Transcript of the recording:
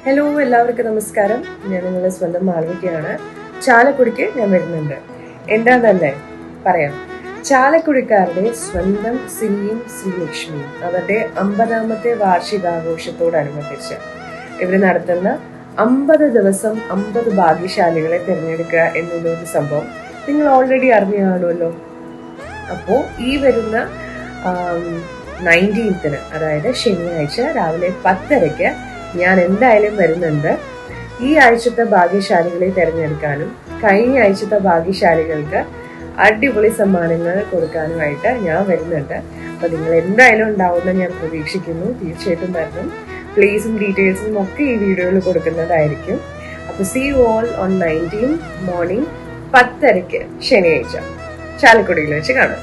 Hello, എല്ലാവർക്കും നമസ്കാരം. ഞാൻ നിങ്ങളുടെ സ്വന്തം മാളവികയാണ്. ചാലക്കുടിക്ക് ഞാൻ വരുന്നുണ്ട്. എന്താന്നല്ലേ പറയാം. ചാലക്കുടിക്കാരുടെ സ്വന്തം സിനിയും ശ്രീലക്ഷ്മിയും അവരുടെ 50ാമത്തെ വാർഷികാഘോഷത്തോടനുബന്ധിച്ച് ഇവർ നടത്തുന്ന 50 ദിവസം 50 ഭാഗ്യശാലികളെ തിരഞ്ഞെടുക്കുക എന്നുള്ളൊരു സംഭവം നിങ്ങൾ ഓൾറെഡി അറിഞ്ഞു കാണുമല്ലോ. അപ്പോൾ ഈ വരുന്ന 19th അതായത് ശനിയാഴ്ച രാവിലെ 10:30 ഞാൻ എന്തായാലും വരുന്നുണ്ട്. ഈ ആഴ്ചത്തെ ഭാഗ്യശാലികളെ തിരഞ്ഞെടുക്കാനും കഴിഞ്ഞ ആഴ്ചത്തെ ഭാഗ്യശാലികൾക്ക് അടിപൊളി സമ്മാനങ്ങൾ കൊടുക്കാനുമായിട്ട് ഞാൻ വരുന്നുണ്ട്. അപ്പൊ നിങ്ങൾ എന്തായാലും ഉണ്ടാവുമെന്ന് ഞാൻ പ്രതീക്ഷിക്കുന്നു. തീർച്ചയായിട്ടും വരണം. പ്ലേസും ഡീറ്റെയിൽസും ഒക്കെ ഈ വീഡിയോയിൽ കൊടുക്കുന്നതായിരിക്കും. അപ്പൊ see you all on 19 morning 10:30 ശനിയാഴ്ച ചാലക്കുടിയിൽ വെച്ച് കാണാം.